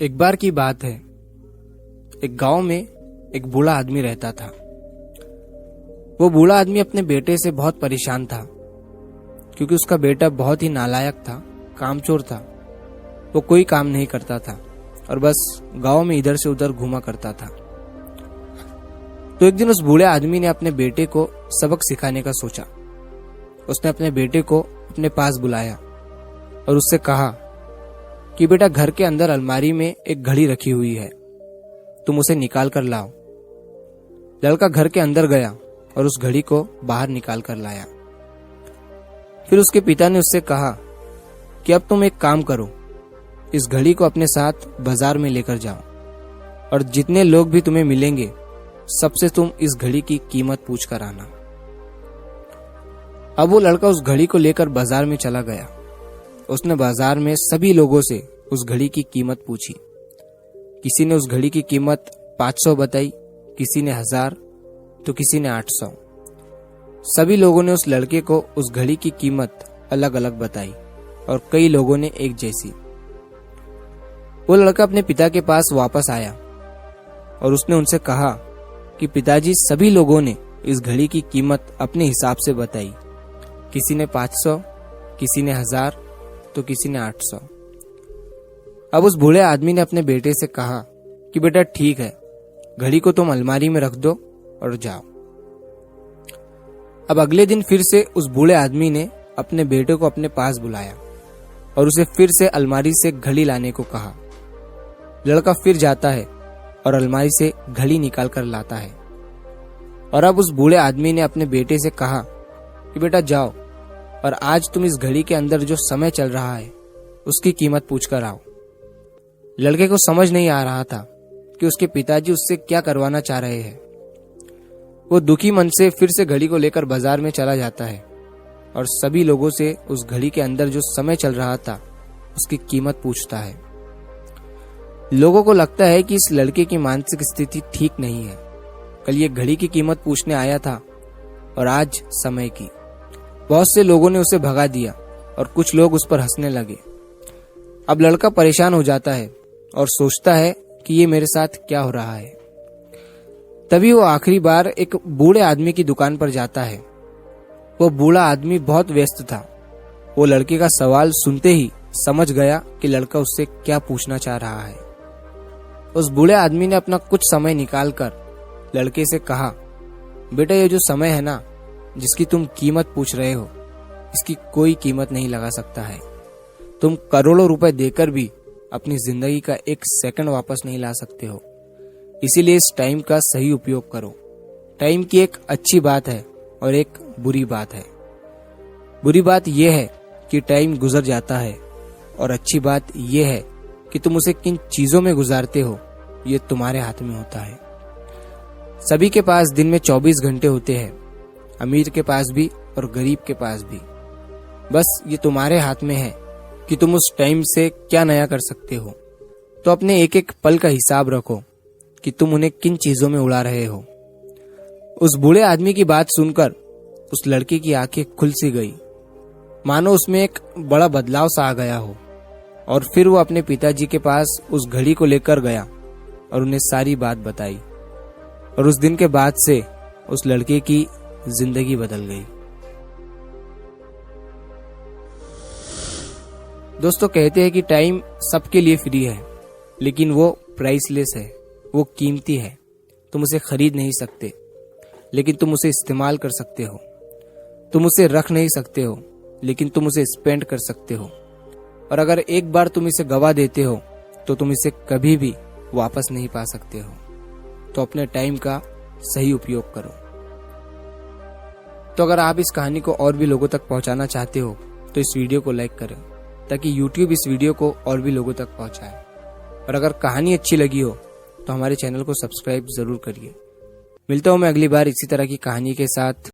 एक बार की बात है। एक गांव में एक बूढ़ा आदमी रहता था। वो बूढ़ा आदमी अपने बेटे से बहुत परेशान था, क्योंकि उसका बेटा बहुत ही नालायक था, कामचोर था। वो कोई काम नहीं करता था और बस गांव में इधर से उधर घूमा करता था। तो एक दिन उस बूढ़े आदमी ने अपने बेटे को सबक सिखाने का सोचा। उसने अपने बेटे को अपने पास बुलाया और उससे कहा कि बेटा, घर के अंदर अलमारी में एक घड़ी रखी हुई है, तुम उसे निकाल कर लाओ। लड़का घर के अंदर गया और उस घड़ी को बाहर निकाल कर लाया। फिर उसके पिता ने उससे कहा कि अब तुम एक काम करो, इस घड़ी को अपने साथ बाजार में लेकर जाओ और जितने लोग भी तुम्हें मिलेंगे सबसे तुम इस घड़ी की कीमत पूछ कर आना। अब वो लड़का उस घड़ी को लेकर बाजार में चला गया। उसने बाजार में सभी लोगों से उस घड़ी की कीमत पूछी। किसी ने उस घड़ी की कीमत 500 बताई, किसी ने 1000, तो किसी ने 800। सभी लोगों ने उस लड़के को उस घड़ी की कीमत अलग अलग बताई और कई लोगों ने एक जैसी। वो लड़का अपने पिता के पास वापस आया और उसने उनसे कहा कि पिताजी, सभी लोगों ने इस घड़ी की कीमत अपने हिसाब से बताई। किसी ने 500, किसी ने 1000, तो किसी ने 800। अब उस बूढ़े आदमी ने अपने बेटे से कहा कि बेटा ठीक है, घड़ी को तुम अलमारी में रख दो और जाओ। अब अगले दिन फिर से उस बूढ़े आदमी ने अपने बेटे को अपने पास बुलाया और उसे फिर से अलमारी से घड़ी लाने को कहा। लड़का फिर जाता है और अलमारी से घड़ी निकाल कर लाता है। और अब उस बूढ़े आदमी ने अपने बेटे से कहा कि बेटा जाओ और आज तुम इस घड़ी के अंदर जो समय चल रहा है उसकी कीमत पूछ कर आओ। लड़के को समझ नहीं आ रहा था कि उसके पिताजी उससे क्या करवाना चाह रहे हैं। वो दुखी मन से फिर से घड़ी को लेकर बाजार में चला जाता है और सभी लोगों से उस घड़ी के अंदर जो समय चल रहा था उसकी कीमत पूछता है। लोगों को लगता है कि इस लड़के की मानसिक स्थिति ठीक नहीं है। कल ये घड़ी की कीमत पूछने आया था और आज समय की। बहुत से लोगों ने उसे भगा दिया और कुछ लोग उस पर हंसने लगे। अब लड़का परेशान हो जाता है और सोचता है कि ये मेरे साथ क्या हो रहा है। तभी वो आखिरी बार एक बूढ़े आदमी की दुकान पर जाता है। वो बूढ़ा आदमी बहुत व्यस्त था। वो लड़के का सवाल सुनते ही समझ गया कि लड़का उससे क्या पूछना चाह रहा है। उस बूढ़े आदमी ने अपना कुछ समय निकालकर लड़के से कहा, बेटा, ये जो समय है ना, जिसकी तुम कीमत पूछ रहे हो, इसकी कोई कीमत नहीं लगा सकता है। तुम करोड़ों रुपए देकर भी अपनी जिंदगी का एक सेकंड वापस नहीं ला सकते हो। इसीलिए इस टाइम का सही उपयोग करो। टाइम की एक अच्छी बात है और एक बुरी बात है। बुरी बात यह है कि टाइम गुजर जाता है और अच्छी बात यह है कि तुम उसे किन चीजों में गुजारते हो, ये तुम्हारे हाथ में होता है। सभी के पास दिन में 24 घंटे होते हैं, अमीर के पास भी और गरीब के पास भी। बस ये तुम्हारे हाथ में है कि तुम उस टाइम से क्या नया कर सकते हो। तो अपने एक एक पल का हिसाब रखो कि तुम उन्हें किन चीजों में उड़ा रहे हो। उस बूढ़े आदमी की बात सुनकर उस लड़के की आंखें खुल सी गई, मानो उसमें एक बड़ा बदलाव सा आ गया हो। और फिर वो अपने पिताजी के पास उस घड़ी को लेकर गया और उन्हें सारी बात बताई। और उस दिन के बाद से उस लड़के की जिंदगी बदल गई। दोस्तों, कहते हैं कि टाइम सबके लिए फ्री है, लेकिन वो प्राइसलेस है, वो कीमती है। तुम उसे खरीद नहीं सकते, लेकिन तुम उसे इस्तेमाल कर सकते हो। तुम उसे रख नहीं सकते हो, लेकिन तुम उसे स्पेंड कर सकते हो। और अगर एक बार तुम इसे गवा देते हो तो तुम इसे कभी भी वापस नहीं पा सकते हो। तो अपने टाइम का सही उपयोग करो। तो अगर आप इस कहानी को और भी लोगों तक पहुंचाना चाहते हो तो इस वीडियो को लाइक करें, ताकि YouTube इस वीडियो को और भी लोगों तक पहुंचाए। और अगर कहानी अच्छी लगी हो तो हमारे चैनल को सब्सक्राइब जरूर करिए। मिलता हूं मैं अगली बार इसी तरह की कहानी के साथ।